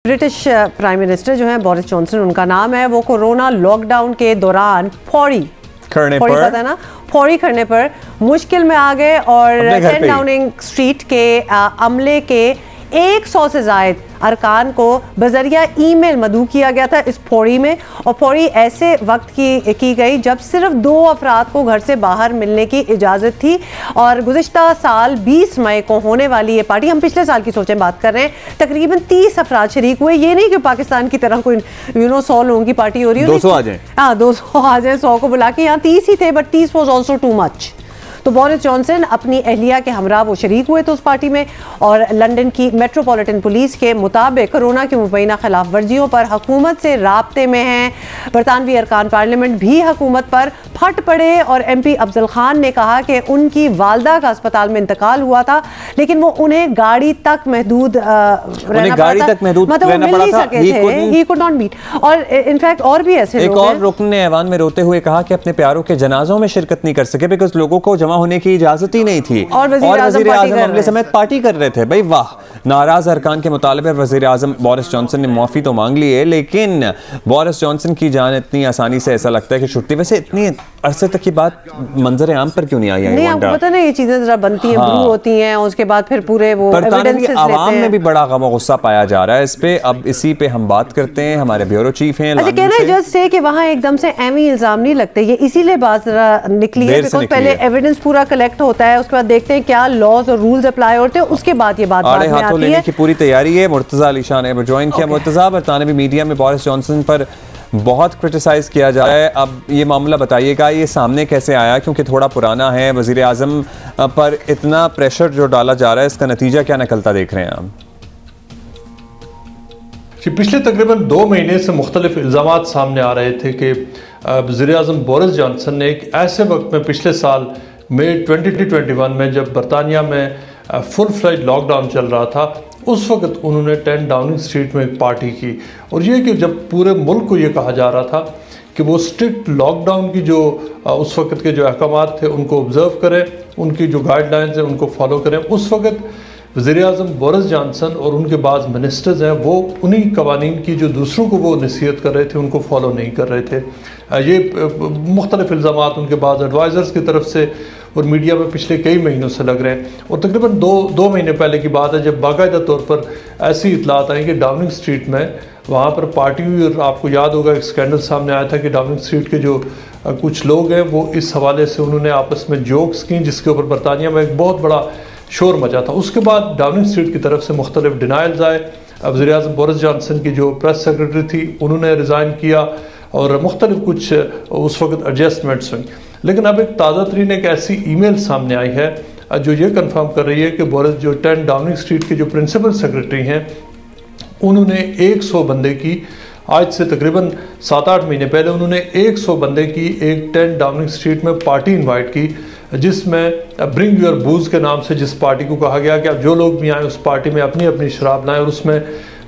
British prime minister जो हैं Boris Johnson उनका नाम है, वो कोरोना लॉकडाउन के दौरान फौरी पता है ना, फौरी करने पर मुश्किल में आ गए और 10 डाउनिंग स्ट्रीट के अमले के 100 से ज़ायद अरकान को बजरिया ईमेल मदऊ किया गया था इस फौरी में। और फौरी ऐसे वक्त की गई जब सिर्फ 2 अफराद को घर से बाहर मिलने की इजाज़त थी। और गुज़िश्ता साल 20 मई को होने वाली ये पार्टी, हम पिछले साल की सोचें बात कर रहे हैं, तकरीबन 30 अफराद शरीक हुए। ये नहीं कि पाकिस्तान की तरह कोई 100 लोगों की पार्टी हो रही है, 200 आ जाए, हाँ 200 आ जाए, 100 को बुला के। यहाँ 30 ही थे, but 30 was also too much. तो बोरिस जॉनसन अपनी अहलिया के हमरा वो शरीक हुए थे उस पार्टी में। और लंदन की मेट्रोपॉलिटन पुलिस के मुताबिक कोरोना की मुबैना खिलाफ वर्जियों पर हुकूमत से राब्ते में हैं। बरतानवी अरकान पार्लियामेंट भी हुकूमत पर फट पड़े और MP अफजल खान ने कहा कि उनकी वालदा का अस्पताल में इंतकाल हुआ था, लेकिन वो उन्हें गाड़ी तक महदूद रहना पड़ा था, मतलब वो मिल नहीं सके थे, ही कुड नॉट मीट। और इनफैक्ट और भी ऐसे एक और रुकन ने ऐवान में रोते हुए कहा कि अपने प्यारों के जनाजों में शिरकत नहीं कर सके बिकॉज लोगों को जमा होने की इजाजत ही नहीं थी और वज़ीर आज़म अमले समेत पार्टी कर रहे थे। भाई वाह, नाराज अरकान के मुतालबे वज़ीर आज़म बोरिस जॉनसन ने माफ़ी तो मांग ली है, लेकिन बोरिस जॉनसन की जान इतनी आसानी से ऐसा लगता है कि छुट्टी। वैसे इतनी अरसे तक की बात मंजर आम पर क्यों नहीं आई? नहीं, आपको पता नहीं, ये चीजें जरा बनती हैं, ब्रू होती हैं, उसके बाद फिर पूरे वो एविडेंसेस लेते हैं। आवाम में भी बड़ा गम और गुस्सा पाया जा रहा है इस पे। अब इसी पे हम बात करते हैं, हमारे ब्यूरो चीफ हैं। अच्छा, कहना है जज से कि वहाँ एकदम से एमी इल्जाम नहीं लगते, ये इसीलिए बात जरा निकली है बिकॉज पहले एविडेंस पूरा कलेक्ट होता है, उसके बाद देखते हैं क्या लॉज और रूल्स अप्लाई होते हैं, उसके बाद ये बात में आती है। की पूरी तैयारी है। मुर्तजा अली शाह ने ज्वाइन किया। मुर्तजा, बरतानवी मीडिया में बोरिस जॉनसन पर बहुत क्रिटिसाइज किया जा रहा है, अब ये मामला बताइएगा, ये सामने कैसे आया? क्योंकि थोड़ा पुराना है, वज़ीर आज़म पर इतना प्रेशर जो डाला जा रहा है, इसका नतीजा क्या निकलता देख रहे हैं आप? पिछले तकरीबन 2 महीने से मुख्तलिफ इल्ज़ामात सामने आ रहे थे कि वज़ीर आज़म बोरिस जॉनसन ने एक ऐसे वक्त में, पिछले साल मई 2021 में, जब बरतानिया में फुल फ्लेज लॉकडाउन चल रहा था, उस वक्त उन्होंने 10 डाउनिंग स्ट्रीट में एक पार्टी की। और ये कि जब पूरे मुल्क को ये कहा जा रहा था कि वो स्ट्रिक्ट लॉकडाउन की जो उस वक्त के जो अहकामात थे उनको ऑब्ज़र्व करें, उनकी जो गाइडलाइंस हैं उनको फॉलो करें, उस वक्त वज़ीर आज़म बोरिस जॉनसन और उनके बाज़ मिनिस्टर्स हैं वो उन्हीं कवानीन की जो दूसरों को वो नसीहत कर रहे थे उनको फॉलो नहीं कर रहे थे। ये मुख्तलिफ इल्ज़ामात उनके बाज़ एडवाइज़र्स की तरफ से और मीडिया में पिछले कई महीनों से लग रहे हैं। और तकरीबन दो महीने पहले की बात है जब बाकायदा तौर पर ऐसी इतलात आई कि डाउनिंग स्ट्रीट में वहाँ पर पार्टी हुई। और आपको याद होगा एक स्कैंडल सामने आया था कि डाउनिंग स्ट्रीट के जो कुछ लोग हैं वो इस हवाले से उन्होंने आपस में जोक्स की, जिसके ऊपर बरतानिया में एक बहुत बड़ा शोर मचा था। उसके बाद डाउनिंग स्ट्रीट की तरफ से मुख्तलिफ डिनाइल्स आए। वज़ीर आज़म बोरिस जॉनसन की जो प्रेस सेक्रेटरी थी उन्होंने रिज़ाइन किया और मुख्तलिफ कुछ उस वक्त एडजस्टमेंट्स हुई। लेकिन अब एक ताज़ा तरीन एक ऐसी ईमेल सामने आई है जो ये कंफर्म कर रही है कि बोरिस जो 10 डाउनिंग स्ट्रीट के जो प्रिंसिपल सेक्रेटरी हैं उन्होंने 100 बंदे की, आज से तकरीबन 7-8 महीने पहले उन्होंने 100 बंदे की एक 10 डाउनिंग स्ट्रीट में पार्टी इनवाइट की, जिसमें ब्रिंग योर बूज के नाम से जिस पार्टी को कहा गया कि अब जो लोग भी आए उस पार्टी में अपनी अपनी शराब लाएं। और उसमें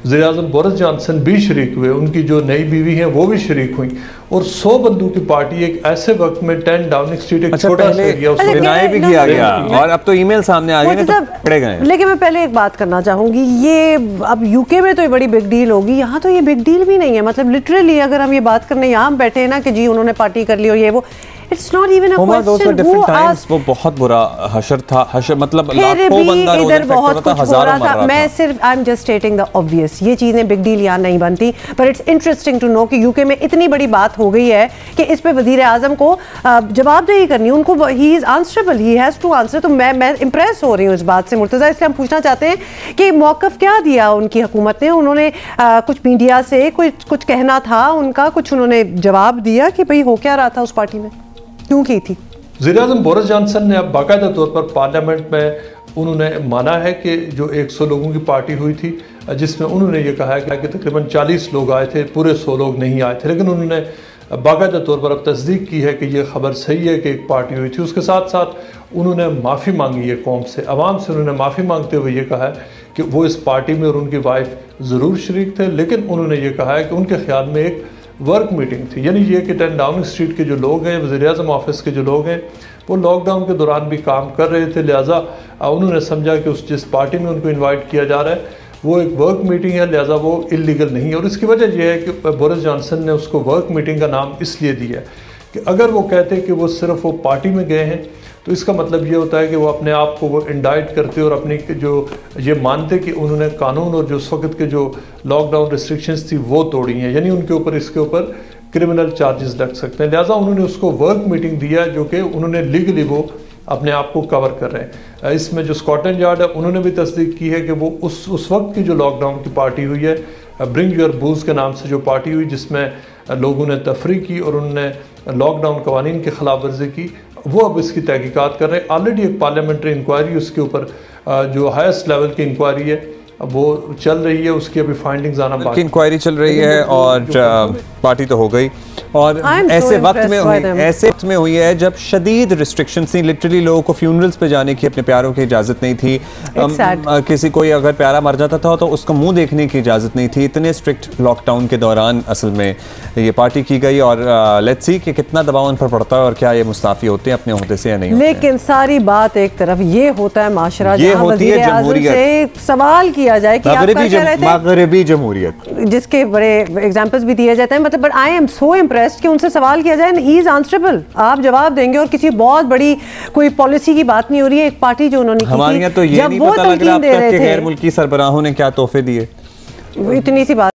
वज़ीर आज़म बोरिस जॉनसन भी शरीक हुए, उनकी जो नई बीवी हैं वो भी शरीक हुई। और 100 बंदों की पार्टी एक ऐसे वक्त में 10 डाउनिंग स्ट्रीट एक छोटा सा एरिया उसमें डिनाई भी किया गया और अब तो ईमेल सामने आ गए तो पड़े गए। लेकिन मैं पहले एक बात करना चाहूँगी, ये अब यूके में तो ये बड़ी बिग डील होगी, यहाँ तो ये बिग डील भी नहीं है। मतलब लिटरली अगर हम ये बात करने यहाँ बैठे हैं ना कि जी उन्होंने पार्टी कर ली और ये वो, it's not even a question. वो बहुत बुरा हशर था, हशर मतलब लाखों बंदा इधर बहुत कुछ हो रहा था। मैं सिर्फ I am just stating the obvious, ये चीजें बिग डील यहाँ नहीं बनती। पर इट्स इंटरेस्टिंग टू नो कि यूके में इतनी बड़ी बात हो गई है कि इस पे वजीर आजम को जवाबदेही करनी, उनको ही is answerable, he has to answer. तो मैं इंप्रेस हो रही हूँ इस बात से मुर्तजा। इसलिए हम पूछना चाहते हैं कि मौक़िफ़ क्या दिया उनकी हुकूमत ने? उन्होंने कुछ मीडिया से कुछ कहना था उनका, कुछ उन्होंने जवाब दिया कि भाई हो क्या रहा था उस पार्टी में, क्यों की थी? वज़ीर आज़म बोरिस जॉनसन ने अब बाकायदा तौर पर पार्लियामेंट में उन्होंने माना है कि जो 100 लोगों की पार्टी हुई थी, जिसमें उन्होंने ये कहा है कि तकरीबन 40 लोग आए थे, पूरे 100 लोग नहीं आए थे। लेकिन उन्होंने बाकायदा तौर पर अब तस्दीक की है कि ये खबर सही है कि एक पार्टी हुई थी। उसके साथ साथ उन्होंने माफ़ी मांगी है कौम से, आवाम से उन्होंने माफ़ी मांगते हुए ये कहा है कि वो इस पार्टी में और उनकी वाइफ ज़रूर शरीक थे। लेकिन उन्होंने ये कहा है कि उनके ख्याल में एक वर्क मीटिंग थी, यानी ये कि 10 डाउनिंग स्ट्रीट के जो लोग हैं, वज़ीर आज़म ऑफिस के जो लोग हैं, वो लॉकडाउन के दौरान भी काम कर रहे थे। लिहाजा उन्होंने समझा कि उस जिस पार्टी में उनको इनवाइट किया जा रहा है वो एक वर्क मीटिंग है, लिहाजा वो इलीगल नहीं है। और इसकी वजह यह है कि बोरिस जॉनसन ने उसको वर्क मीटिंग का नाम इसलिए दिया है कि अगर वो कहते कि वो सिर्फ वो पार्टी में गए हैं तो इसका मतलब ये होता है कि वो अपने आप को वो इंडाइट करते और अपनी जो ये मानते कि उन्होंने कानून और जो उस वक्त के जो लॉकडाउन रिस्ट्रिक्शंस थी वो तोड़ी हैं, यानी उनके ऊपर इसके ऊपर क्रिमिनल चार्जेस लग सकते हैं। लिहाजा उन्होंने उसको वर्क मीटिंग दिया जो कि उन्होंने लीगली वो अपने आप को कवर कर रहे हैं। इसमें जो स्कॉटलैंड यार्ड है उन्होंने भी तस्दीक की है कि वो उस वक्त की जो लॉकडाउन की पार्टी हुई है, ब्रिंग योर बूज के नाम से जो पार्टी हुई जिसमें लोगों ने तफरी की और उन्होंने लॉकडाउन कवानीन की खिलाफ वर्जी की, वो अब इसकी तहकीकात कर रहे हैं। ऑलरेडी एक पार्लियामेंट्री इंक्वायरी उसके ऊपर जो हाईएस्ट लेवल की इंक्वायरी है वो चल रही है, उसकी अभी फाइंडिंग्स आना बाकी। इंक्वायरी चल रही है और पार्टी तो हो गई और ऐसे वक्त में हुई है जब शदीद रिस्ट्रिक्शंस थी, लिटरली लोगों को फ्यूनरल्स पे जाने की अपने प्यारों की इजाज़त नहीं थी। किसी कोई अगर प्यारा मर जाता था तो उसका मुंह देखने की इजाज़त नहीं थी। इतने स्ट्रिक्ट लॉकडाउन के दौरान असल में ये पार्टी की गई और लेट्स सी कि कितना दबाव उन पर पड़ता है और क्या ये मुस्ताफ़ी होते हैं अपने ओहदे से या नहीं। लेकिन सारी बात एक तरफ ये होता है माशरा, ये होती है जमहूरियत। सवाल किया जाए कि मगरबी जमहूरियत जिसके बड़े एग्जांपल्स भी दिए जाते हैं, मतलब but I am so impressed कि उनसे सवाल किया जाए, ही इज आंसरेबल, आप जवाब देंगे और किसी बहुत बड़ी कोई पॉलिसी की बात नहीं हो रही है। एक पार्टी जो उन्होंने हमारे यहाँ तो ये नहीं पता लग रहा अब तक कि गैर मुल्की सरबराहों ने क्या तोहफे दिए, इतनी सी बात